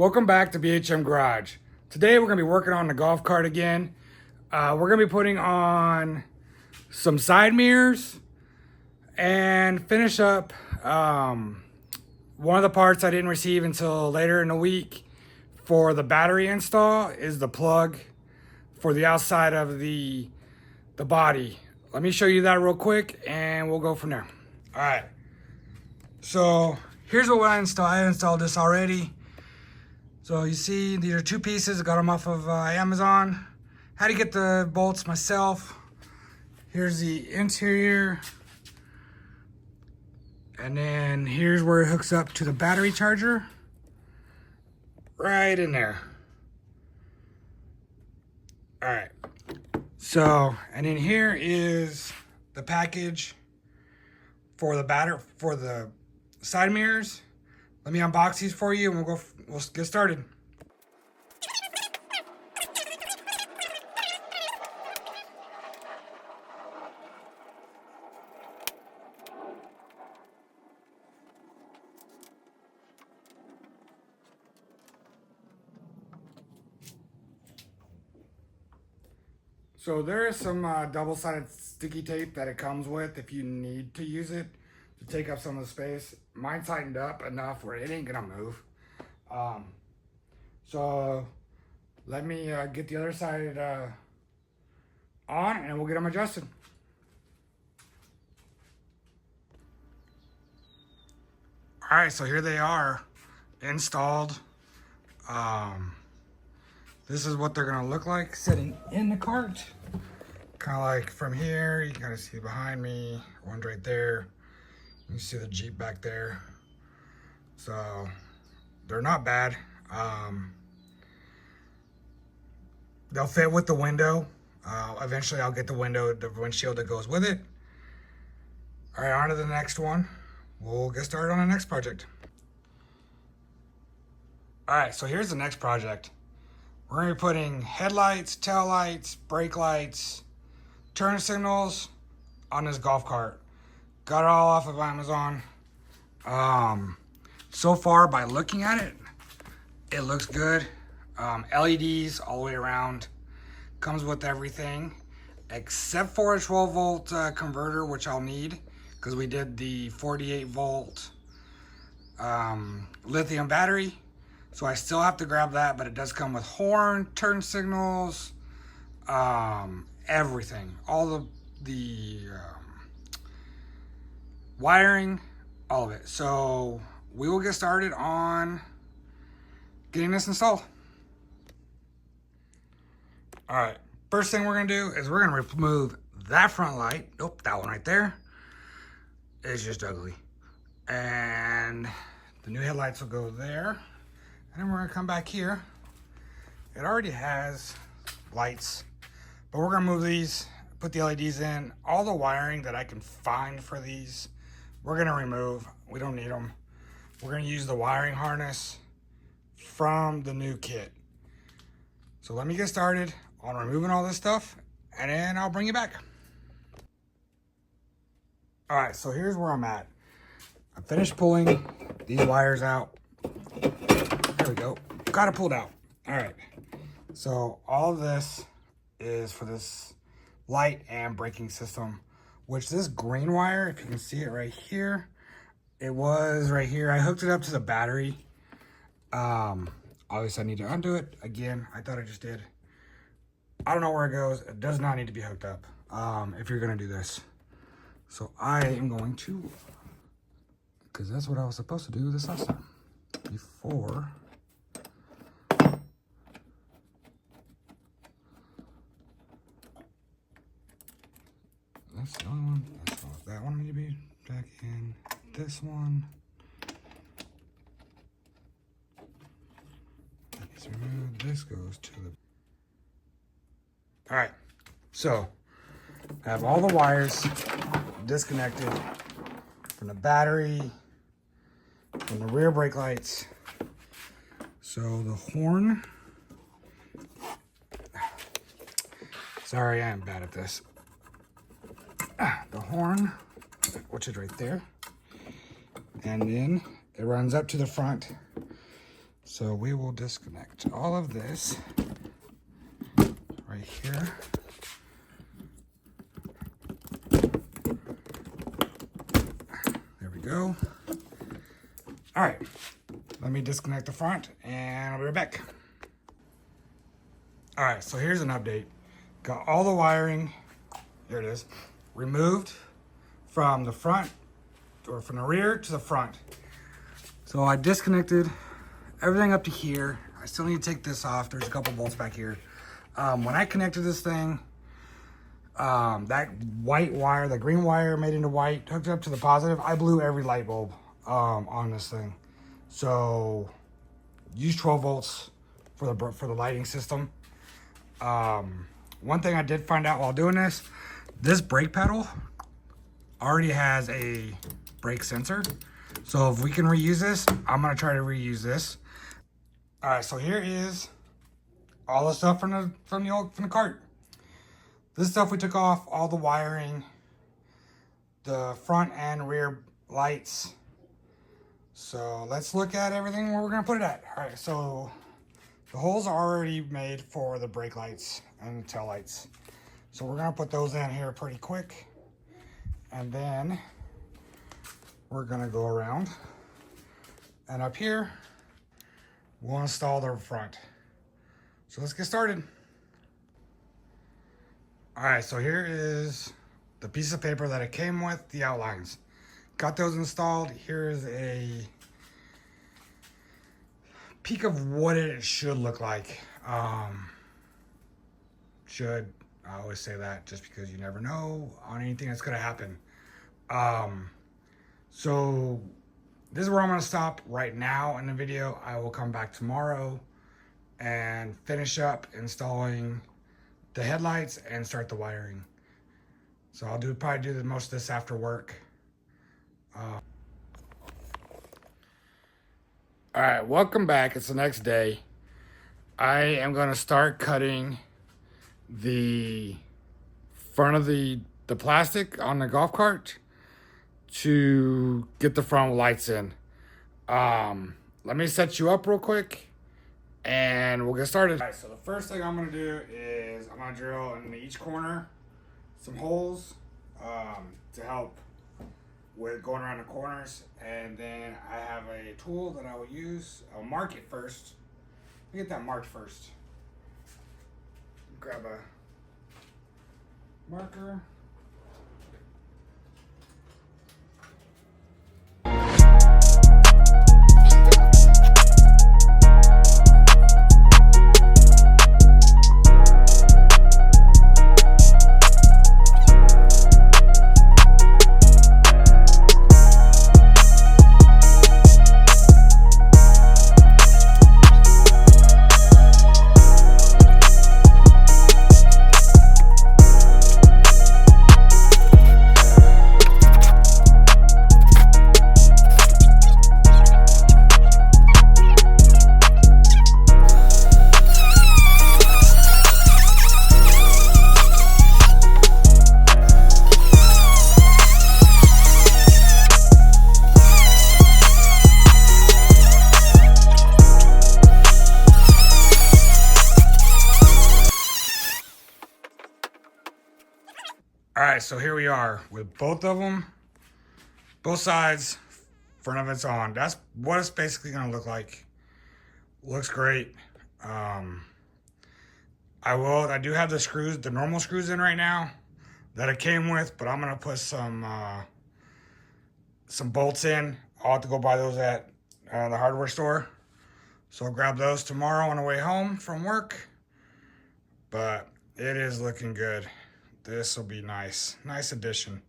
Welcome back to BHM Garage. Today we're going to be working on the golf cart again. We're going to be putting on some side mirrors and finish up one of the parts I didn't receive until later in the week for the battery install is the plug for the outside of the body. Let me show you that real quick and we'll go from there. All right. So here's what I installed. I installed this already. So you see, these are two pieces. I got them off of Amazon. Had to get the bolts myself. Here's the interior. And then here's where it hooks up to the battery charger. Right in there. All right. So, and then here is the package for the side mirrors. Let me unbox these for you and we'll get started. So there is some double-sided sticky tape that it comes with if you need to use it to take up some of the space. Mine tightened up enough where it ain't gonna move. So let me get the other side on and we'll get them adjusted. All right, so here they are installed. This is what they're gonna look like sitting in the cart. Kind of like from here, you can kind of see behind me, one's right there. You see the Jeep back there. So they're not bad. They'll fit with the window. Eventually I'll get the windshield that goes with it. All right, on to the next one. We'll get started on the next project. All right, so here's the next project. We're gonna be putting headlights, tail lights, brake lights, turn signals on this golf cart. Got it all off of Amazon. So far, by looking at it, it looks good. LEDs all the way around. Comes with everything, except for a 12 volt converter, which I'll need, because we did the 48 volt lithium battery. So I still have to grab that, but it does come with horn, turn signals, everything. All the wiring, all of it. So we will get started on getting this installed. All right, first thing we're gonna do is we're gonna remove that front light. Nope, that one right there. It's just ugly. And the new headlights will go there. And then we're gonna come back here. It already has lights, but we're gonna move these, put the LEDs in. All the wiring that I can find for these, we're gonna remove. We don't need them. We're gonna use the wiring harness from the new kit. So let me get started on removing all this stuff and then I'll bring you back. All right, so here's where I'm at. I finished pulling these wires out. There we go. Got it pulled out. All right. So all of this is for this light and braking system, which this green wire, if you can see it right here, it was right here. I hooked it up to the battery. Obviously I need to undo it. Again, I thought I just did. I don't know where it goes. It does not need to be hooked up if you're gonna do this. So I am going to, because that's what I was supposed to do this last time. Before. That's the only one. That's all. That one need to be back in. This one. That needs to be removed. This goes to the. All right. So I have all the wires disconnected from the battery, from the rear brake lights. So the horn. Sorry, I am bad at this. The horn, which is right there. And then it runs up to the front So we will disconnect all of this right here. There we go. All right, let me disconnect the front and I'll be right back. All right, so here's an update. Got all the wiring, here it is, removed from the front, or from the rear to the front. So I disconnected everything up to here. I still need to take this off. There's a couple bolts back here. When I connected this thing, that white wire, the green wire made into white, hooked up to the positive. I blew every light bulb on this thing. So use 12 volts for the lighting system. One thing I did find out while doing this brake pedal already has a brake sensor. So if we can reuse this, I'm gonna try to reuse this. All right, so here is all the stuff from the cart. This stuff we took off, all the wiring, the front and rear lights. So let's look at everything where we're gonna put it at. All right, so the holes are already made for the brake lights and the tail lights. So we're gonna put those in here pretty quick. And then we're gonna go around, and up here, we'll install the front. So let's get started. All right, so here is the piece of paper that it came with, the outlines. Got those installed. Here is a peek of what it should look like. I always say that just because you never know on anything that's gonna happen. So this is where I'm gonna stop right now in the video. I will come back tomorrow and finish up installing the headlights and start the wiring. So I'll probably do most of this after work. All right, welcome back. It's the next day. I am gonna start cutting the front of the plastic on the golf cart to get the front lights in. Let me set you up real quick and we'll get started. All right, so the first thing I'm gonna do is I'm gonna drill in each corner some holes to help with going around the corners. And then I have a tool that I will use. I'll mark it first. Let me get that marked first. Grab a marker. All right, so here we are with both of them, both sides, front of it's on. That's what it's basically gonna look like. Looks great. I do have the screws, the normal screws in right now that it came with, but I'm gonna put some bolts in. I'll have to go buy those at the hardware store. So I'll grab those tomorrow on the way home from work. But it is looking good. This will be nice. Nice addition.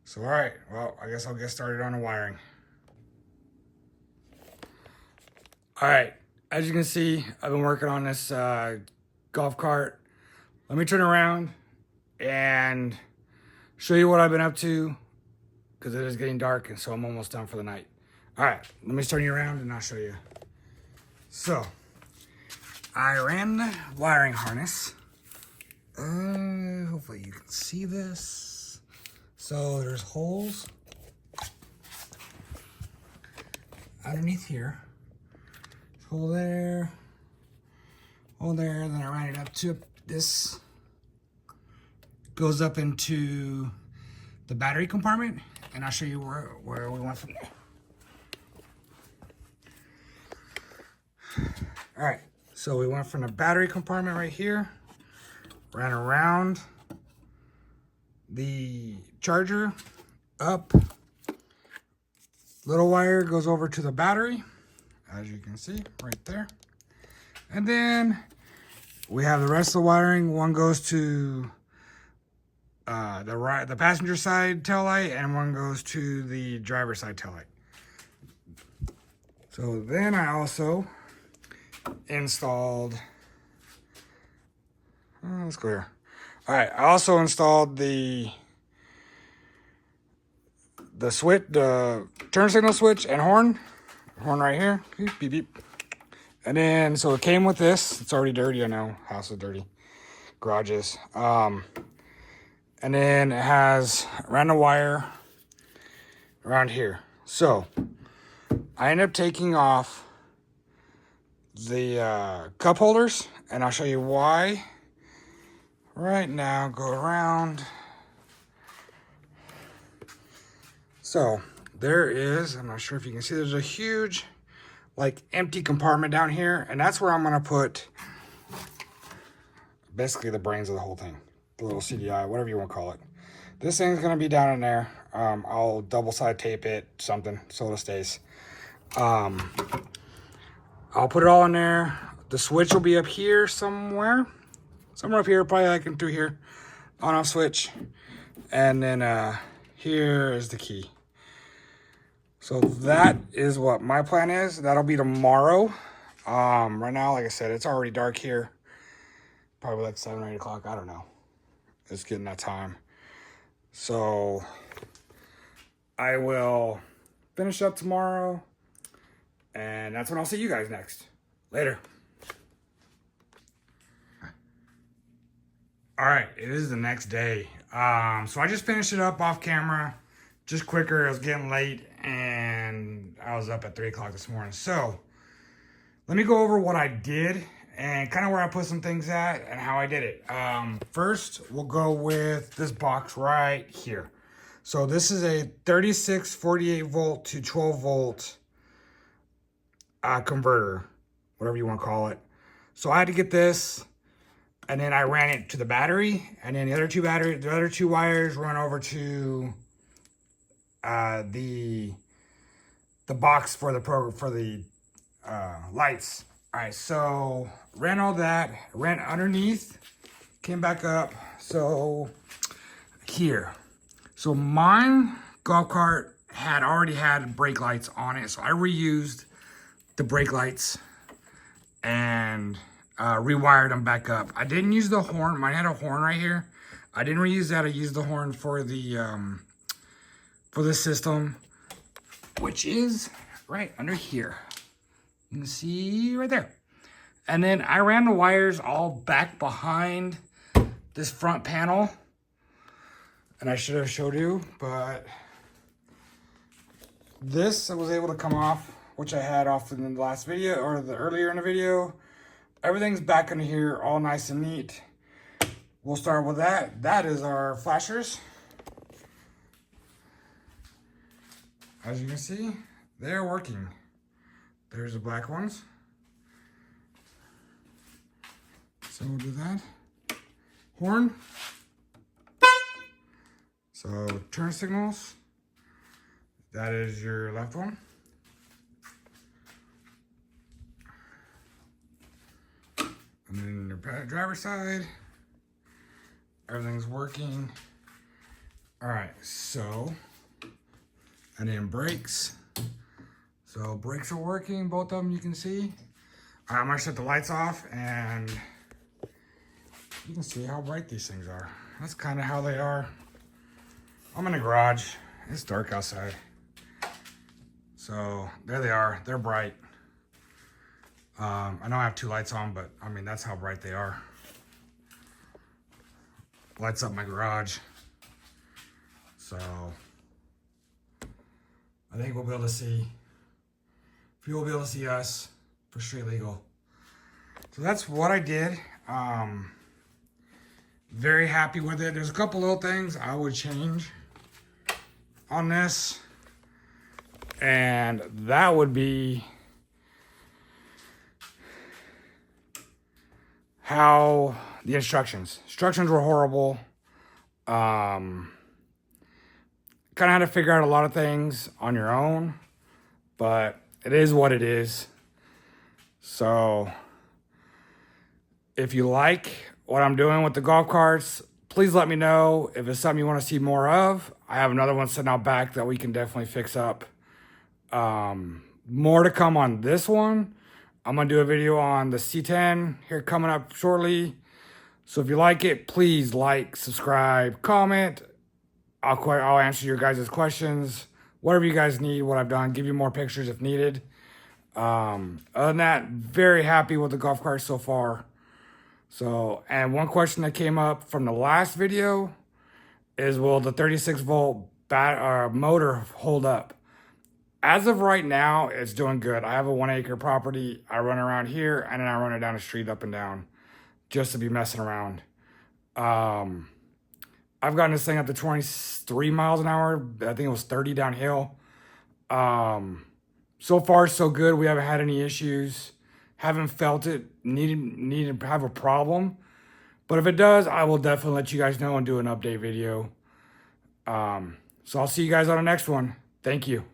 So, all right. Well, I guess I'll get started on the wiring. All right. As you can see, I've been working on this golf cart. Let me turn around and show you what I've been up to, because it is getting dark, and so I'm almost done for the night. All right. Let me turn you around and I'll show you. So, I ran the wiring harness. Hopefully you can see this. So there's holes underneath here. pull there, hold there, and then I ran it up to this. Goes up into the battery compartment, and I'll show you where we went from there. All right, so we went from the battery compartment right here, ran around the charger, up, little wire goes over to the battery, as you can see right there. And then we have the rest of the wiring. One goes to the passenger side tail light, and one goes to the driver side tail light. So then I also installed, let's go here. All right, I also installed the switch, the turn signal switch and horn right here, beep, beep, beep. And then, so it came with this. It's already dirty, I know, house is dirty, garage is. And then it has random wire around here. So I ended up taking off the cup holders, and I'll show you why right now. Go around. So there is, I'm not sure if you can see, there's a huge like empty compartment down here, and that's where I'm gonna put basically the brains of the whole thing, the little CDI, whatever you want to call it. This thing's gonna be down in there. I'll double side tape it, something, so it stays. I'll put it all in there. The switch will be up here somewhere up here, probably like in through here, on off switch. And then here is the key. So that is what my plan is. That'll be tomorrow. Right now, like I said, it's already dark here. Probably like 7 or 8 o'clock, I don't know. It's getting that time. So I will finish up tomorrow, and that's when I'll see you guys next. Later. All right, it is the next day. So I just finished it up off camera, just quicker. It was getting late, and I was up at 3 o'clock this morning. So let me go over what I did and kind of where I put some things at and how I did it. First, we'll go with this box right here. So this is a 36, 48 volt to 12 volt converter, whatever you want to call it. So I had to get this, and then I ran it to the battery, and then the other two wires run over to the box for the lights. All right, so ran all that, ran underneath, came back up. So here, so mine golf cart already had brake lights on it, so I reused the brake lights and rewired them back up. I didn't use the horn. Mine had a horn right here. I didn't reuse that. I used the horn for the system, which is right under here. You can see right there. And then I ran the wires all back behind this front panel. And I should have showed you, but this I was able to come off, which I had off in the last video, or earlier in the video. Everything's back under here, all nice and neat. We'll start with that. That is our flashers. As you can see, they're working. There's the black ones. So we'll do that. Horn. So turn signals. That is your left one. And then your driver's side. Everything's working. All right, so, and then brakes. So brakes are working, both of them, you can see. All right, I'm gonna shut the lights off, and you can see how bright these things are. That's kind of how they are. I'm in the garage. It's dark outside. So there they are, they're bright. I know I have two lights on, but I mean, that's how bright they are. Lights up my garage. So I think we'll be able to see, you'll be able to see us for street legal. So that's what I did. Very happy with it. There's a couple little things I would change on this. And that would be how the instructions were horrible. Kind of had to figure out a lot of things on your own, but it is what it is. So if you like what I'm doing with the golf carts, please let me know if it's something you want to see more of. I have another one sitting out back that we can definitely fix up. More to come on this one. I'm going to do a video on the C10 here coming up shortly. So if you like it, please like, subscribe, comment. I'll answer your guys' questions. Whatever you guys need, what I've done. Give you more pictures if needed. Other than that, very happy with the golf cart so far. So, and one question that came up from the last video is, will the 36 volt motor hold up? As of right now, it's doing good. I have a 1 acre property. I run around here and then I run it down the street up and down just to be messing around. I've gotten this thing up to 23 miles an hour. I think it was 30 downhill. So far, so good. We haven't had any issues. Haven't felt it needed to have a problem. But if it does, I will definitely let you guys know and do an update video. So I'll see you guys on the next one. Thank you.